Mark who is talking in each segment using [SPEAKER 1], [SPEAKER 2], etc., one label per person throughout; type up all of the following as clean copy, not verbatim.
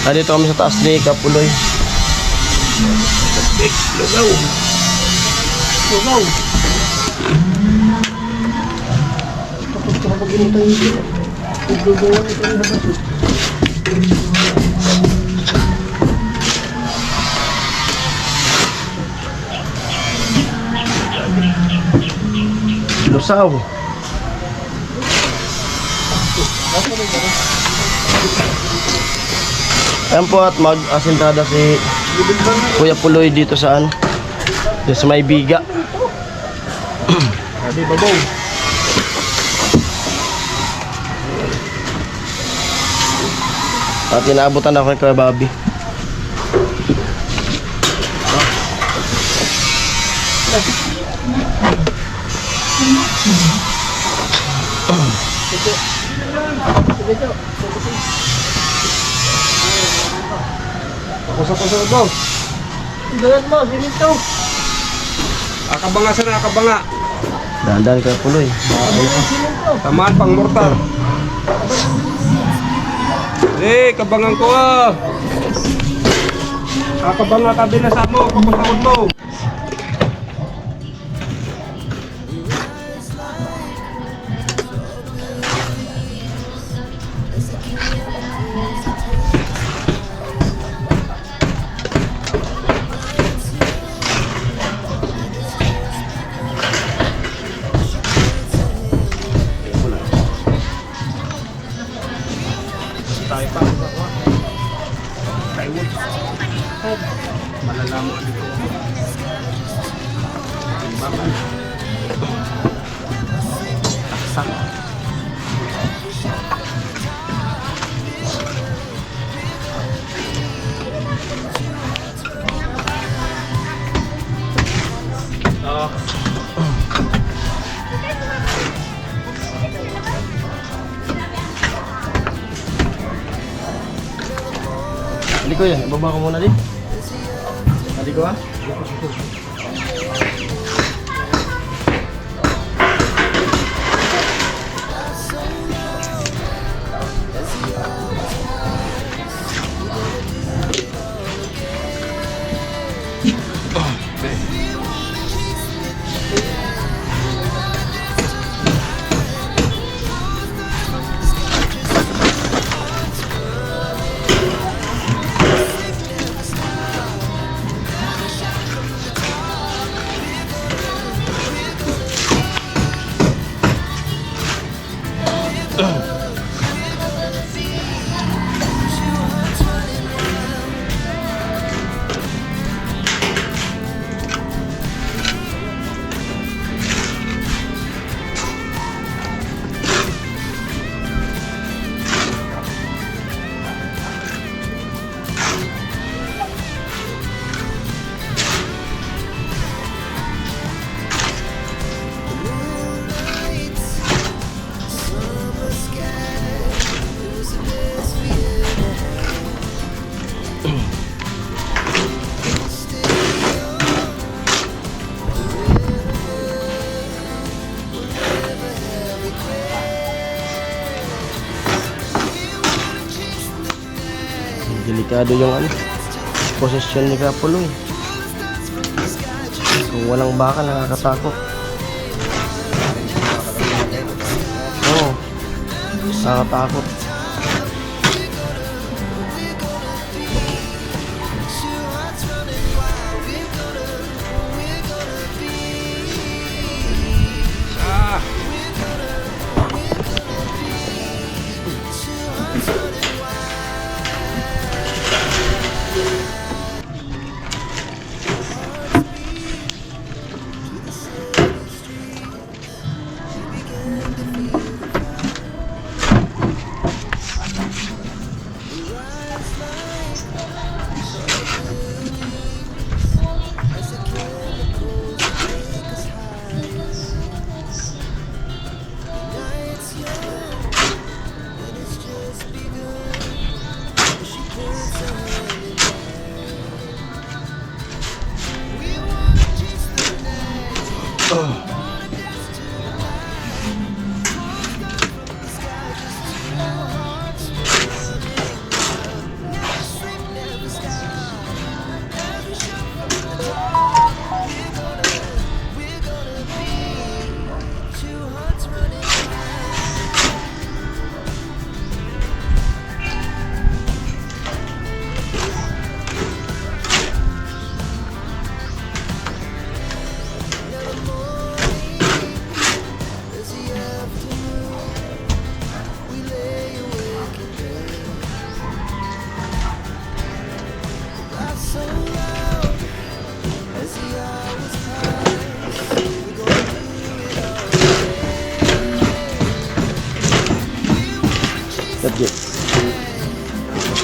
[SPEAKER 1] Dito kami sa taas ni Kapuloy.
[SPEAKER 2] Lugaw. Lugaw.
[SPEAKER 1] Lusaw. Ayan po at mag-asintada si Kuya Puloy dito saan? Dito sa may biga.
[SPEAKER 2] Sabi babaw.
[SPEAKER 1] At inaabutan ako kay Bobby.
[SPEAKER 2] Puso-puso babaw.
[SPEAKER 3] Dalat mo, siminto.
[SPEAKER 2] Akabanga sana, akabanga.
[SPEAKER 1] Dahan-dahan Kuya Puloy.
[SPEAKER 2] Tamaan pang mortar. Kabangan ko ah. Akabanga tabi na sa mo, papuntakot mo. Tayo pa. Taiwan. Malalaman dito. Timbangan. Taksak.
[SPEAKER 1] Hindi ko yan, ibaba ko muna din. Hindi ko ah. Delikado yung ano, posisyon ni Kapuloy. Kung walang baka, nakakatakot. Oo, nakakatakot.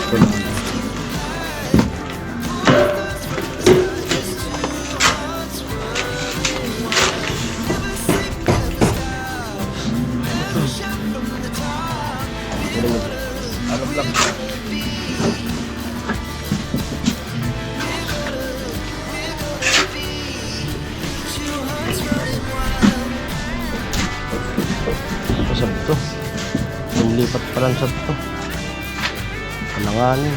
[SPEAKER 2] Alam lang.
[SPEAKER 1] Sab to. Lumilipat pa lang sab to. Kalanganin.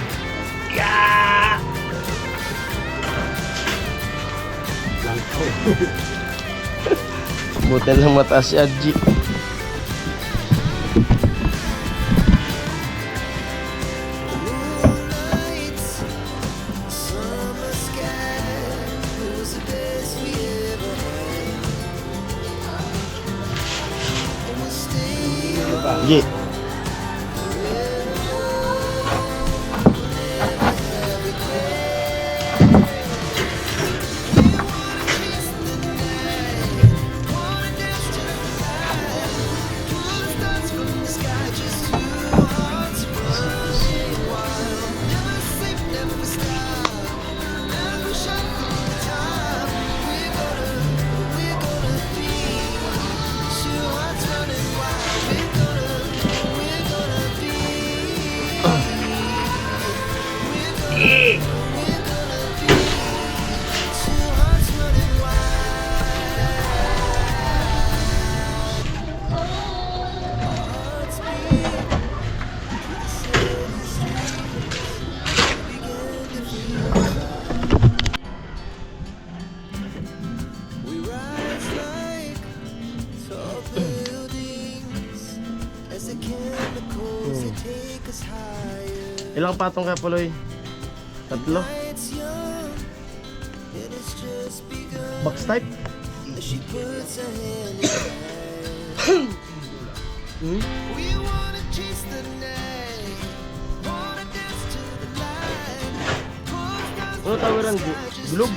[SPEAKER 1] Buti lang mataas si Adji. Adji. Ilang patong ka Puloy? 3? Box type? Ano tawaran? Globe?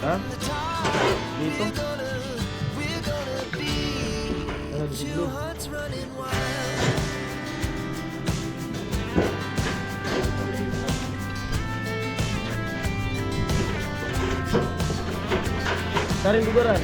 [SPEAKER 1] Ha? Dito? Ano si Globe? Tarin bugaran.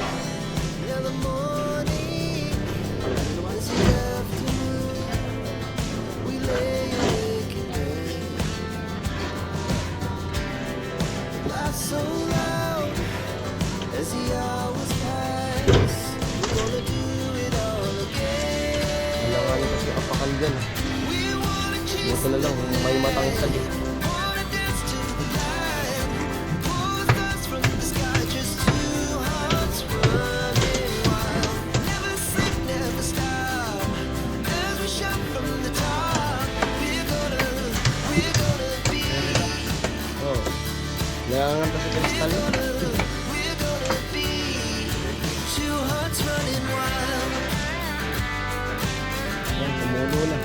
[SPEAKER 1] Alangan kasi kapakan dyan. Buto na lang kung may matang sagit. Nanganganta sa kristal. Yan, tumulo na.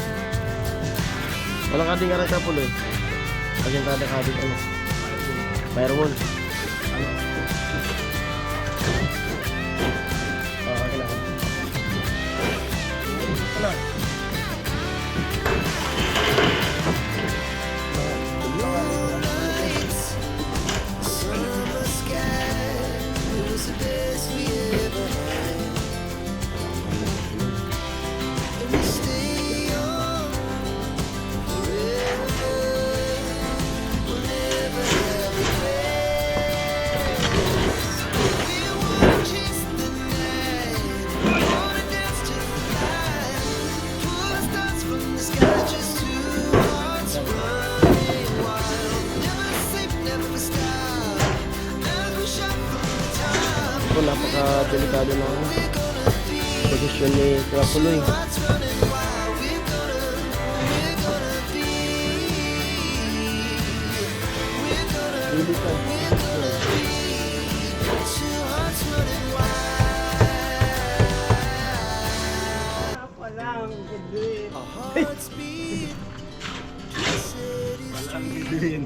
[SPEAKER 1] Walang kading aray ka Puloy. Kasi kada kading ano. Firewall. Ano? Kailangan. Ano? Ako napaka-delikado ng posisyon ni Kuya Puloy. Delikado.
[SPEAKER 3] Walang gabi.
[SPEAKER 2] Walang bibigyan.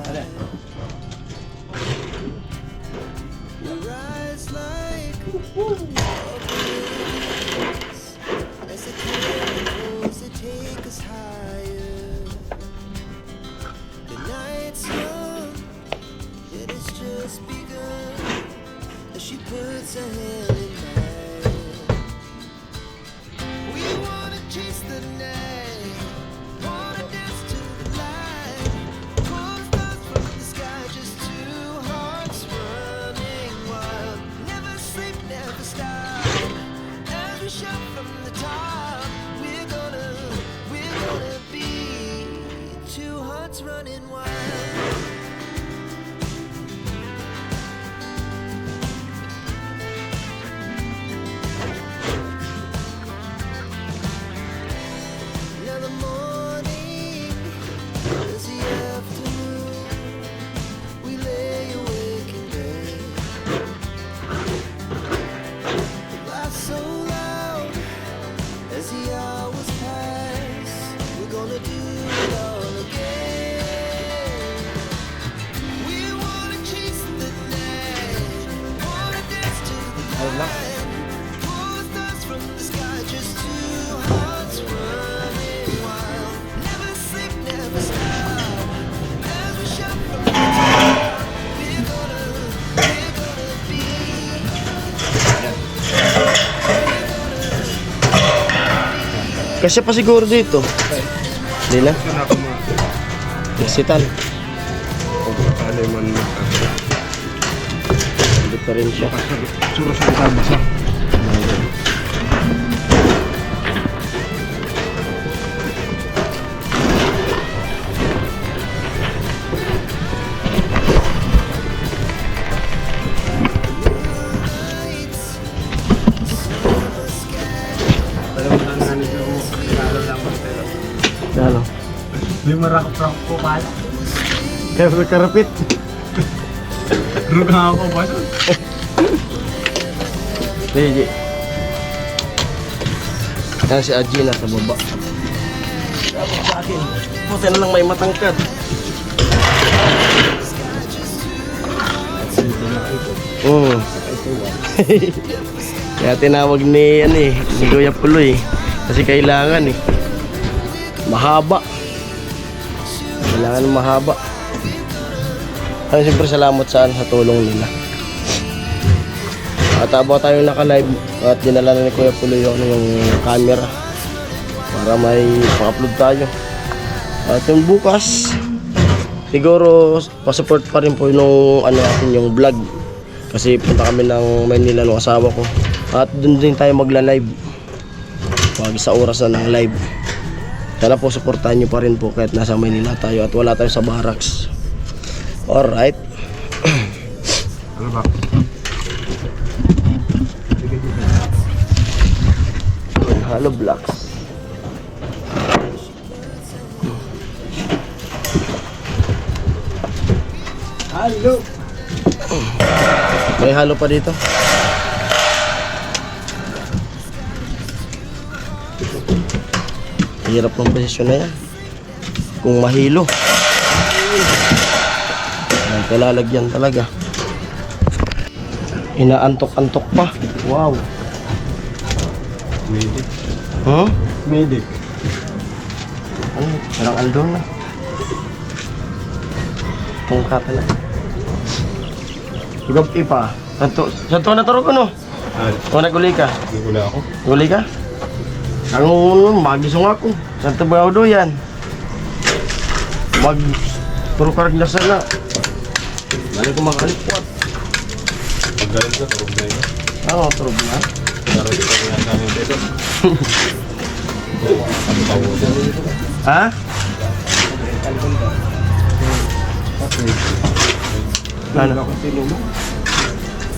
[SPEAKER 2] Ala.
[SPEAKER 4] As the candles that take us higher. The night's young, and it's just begun. As she puts her hand in mine. We wanna chase the night, wanna dance to the light. Pull stars from the sky, just two hearts running wild. Never sleep, never stop. As we shout from the top, we're gonna be two hearts running wild. Now the morning is the afternoon. We lay awake in bed. Laugh so loud as the hours pass. We're gonna do it all again. We wanna chase the night, wanna dance to the light. Pull stars from the sky, just two hearts running wild. Never sleep, never stop. As we shout from the top, we're gonna be.
[SPEAKER 1] Kasi pa siguro dito. Hindi na.
[SPEAKER 2] Ito na ako mga
[SPEAKER 1] Exitan.
[SPEAKER 2] ano yung man magkakita.
[SPEAKER 1] Hindi pa rin siya.
[SPEAKER 2] Suros ang tabasa.
[SPEAKER 1] Ano?
[SPEAKER 2] May marakap-rakap ko pala.
[SPEAKER 1] Kaya karapit.
[SPEAKER 2] Ruga ako ba?
[SPEAKER 1] Sige. Yan si Aji na sa baba. Dapat sa akin. Buti na lang may matangkad. Kaya tinawag ni ni Kuya Puloy. Kasi kailangan mahaba. Kailangan mahaba. Ay, siyempre salamat sa tulong nila. At habang tayo naka-live at dinala na ni Kuya Puloy yung camera para may pang-upload tayo. At yung bukas siguro pa-support pa rin po nung natin yung vlog. Kasi punta kami ng Manila ng asawa ko. At dun din tayo magla-live. Pag sa oras na ng live. Sana po supportahan nyo pa rin po kahit nasa Manila tayo at wala tayo sa barracks. Alright.
[SPEAKER 2] Ano ba?
[SPEAKER 1] Halo blocks.
[SPEAKER 3] Halo!
[SPEAKER 1] May halo pa dito. Hirap ng posisyon na yan. Kung mahilo. Ay, kalalagyan talaga. Inaantok-antok pa. Wow.
[SPEAKER 2] Medic.
[SPEAKER 1] Huh?
[SPEAKER 2] Medic.
[SPEAKER 1] Ano? Parang andon na. Tungkata na. Gugab ipa. Santo na taro ko no? Kung naguli ka?
[SPEAKER 2] Nagula ako.
[SPEAKER 1] Guli ka? Ang magisong ako. Santo ba do yan? Mag puro karag na sana. Balik ko makalipot.
[SPEAKER 2] Paggaling ka, turog na yun.
[SPEAKER 1] Oo, turog na.
[SPEAKER 2] Pero di pa rin namin dito. Ang tawo dito.
[SPEAKER 1] Ha? Ano?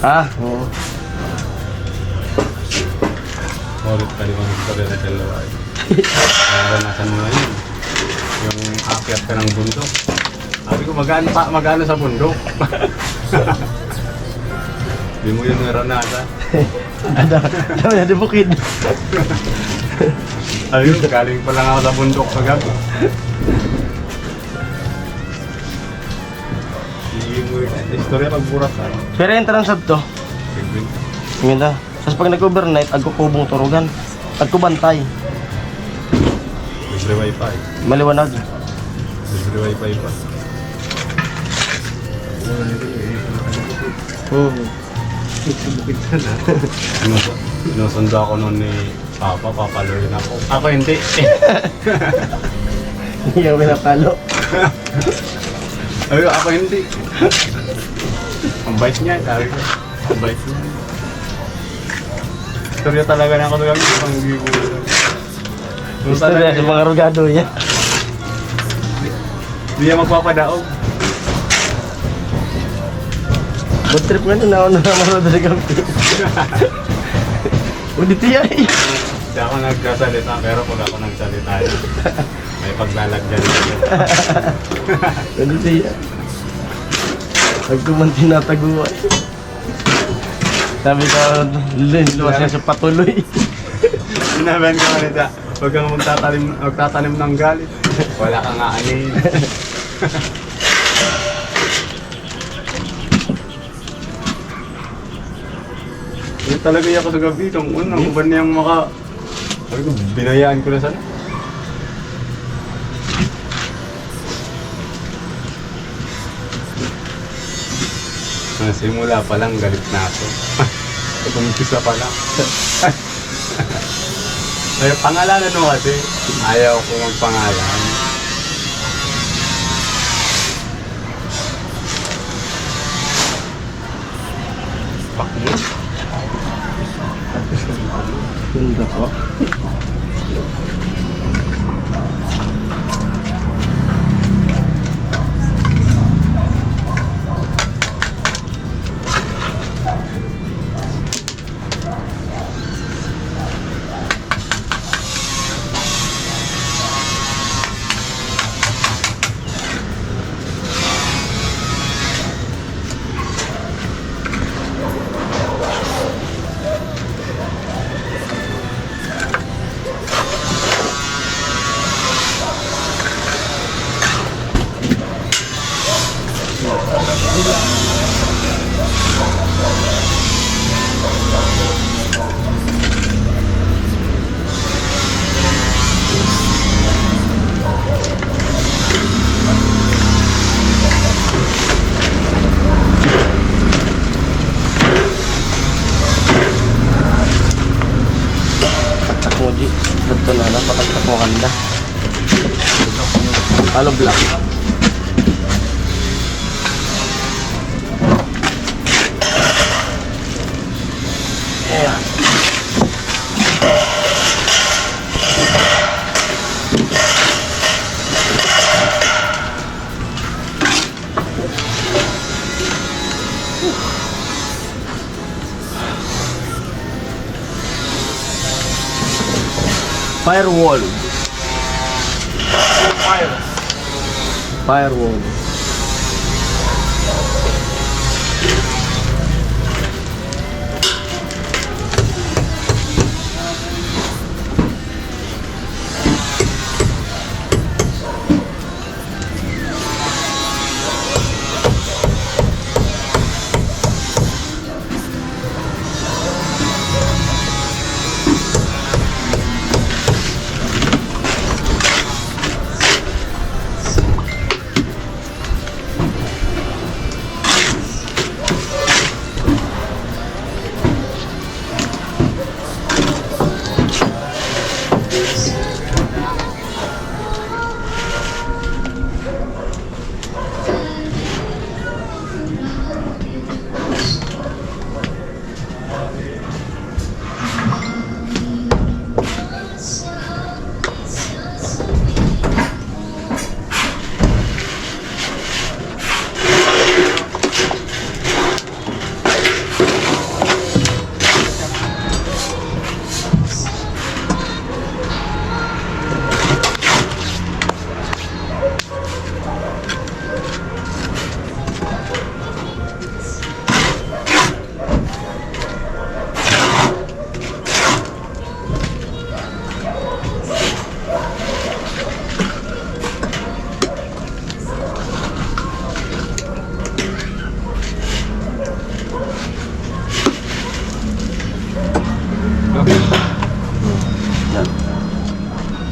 [SPEAKER 1] Ha? Oo.
[SPEAKER 2] Ulit ka naman sa rin na dalawa. Naranasan mo na yun. Yung akyat ka ng bundok. Sabi ko, magano sa bundok. Di mo yun naranasan.
[SPEAKER 1] Dami na di bukid.
[SPEAKER 2] Ayun, galing pa lang ako sa bundok kagabi. Hindi mo yung istorya pagburat ka.
[SPEAKER 1] Pero yung tanong sa to. Ngayon na. Tapos pag nag-overnight, agkukubong turugan. Agkubantay.
[SPEAKER 2] Libre wifi.
[SPEAKER 1] Maliwanag.
[SPEAKER 2] Libre wifi pa. Sinusundo ako noon ni Papa, papaluin ako. Ako hindi.
[SPEAKER 1] Hindi ako pinapalo.
[SPEAKER 2] Ay, ako hindi. Ang bait niya, sabi ko. Ang bait niya. Istorya talaga na ako doon. Ang gibo.
[SPEAKER 1] Gusto niya sa mga rugado niya.
[SPEAKER 2] Hindi niya magpapadaog.
[SPEAKER 1] Good trip nga na ako na maroon sa gabi. O dito yan eh.
[SPEAKER 2] Hindi ako nagsasalita, pero pag ako nagsalita, may paglalagyan ko.
[SPEAKER 1] O dito yan. Pagkuman tinataguan. Sabi ko, luwas niya sa patuloy.
[SPEAKER 2] Sinabihan ka kanita, huwag kang magtatanim ng galit. Wala kang aanin. Hindi talaga ako sa gabi. Itong unang ba niyang sabi ko, binayaan ko na sana. Simula pa lang, galit na ako. Umpisa pa lang. Ay, pangalanan mo kasi. Ayaw ko magpangalan. Pakyo.
[SPEAKER 1] Ganda po. Moji, dito na lang, patagtak mo kanda. Halo black. Ayan. Firewall. Firewall.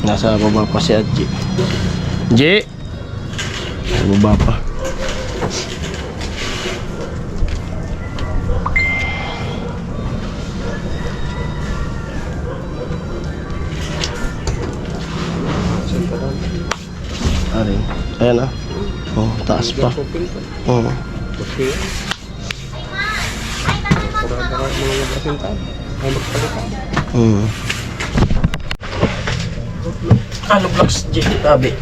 [SPEAKER 1] Nasa baba pa si Adji. Ji! Nasa baba pa. Arin. Ayan ah. Oh, taas pa. Oh.
[SPEAKER 2] Okay. Para mga nabasintan. Ay magpalitan.
[SPEAKER 1] Ano blocks G tabi?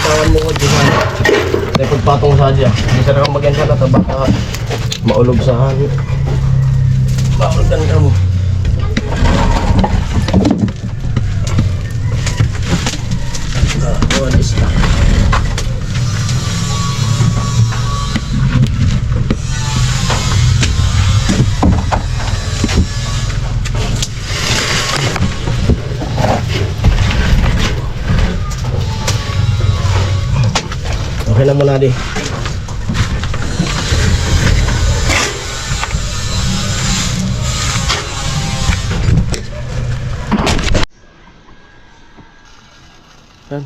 [SPEAKER 1] Itawan mo ko dyan. Dahil pagpatong sa dyan. Hindi sa nakang magyan na baka maulog sa hangin. Maulugan ka mo. Alis na. Okay lang muna di. Yan.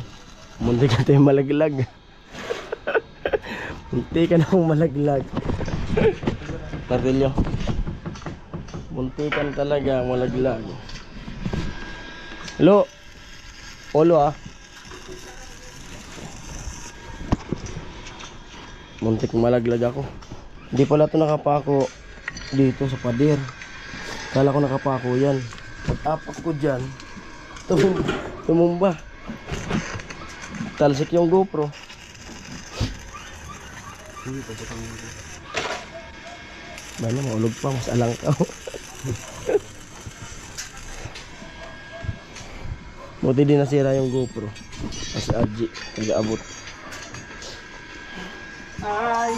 [SPEAKER 1] Muntik na tayo malaglag. Muntik ka na akong malaglag. Martilyo. Muntikan talaga malaglag. Hello. Olo ah. Muntik malaglag ako. Hindi pala ito nakapako dito sa pader. Kala ko nakapako yan. Pag-apak ko dyan, tumumba. Talsik yung GoPro. Bala, maulog pa. Mas alang ka. Buti din nasira yung GoPro. Kasi Adji, nag-aabot.
[SPEAKER 3] Ay!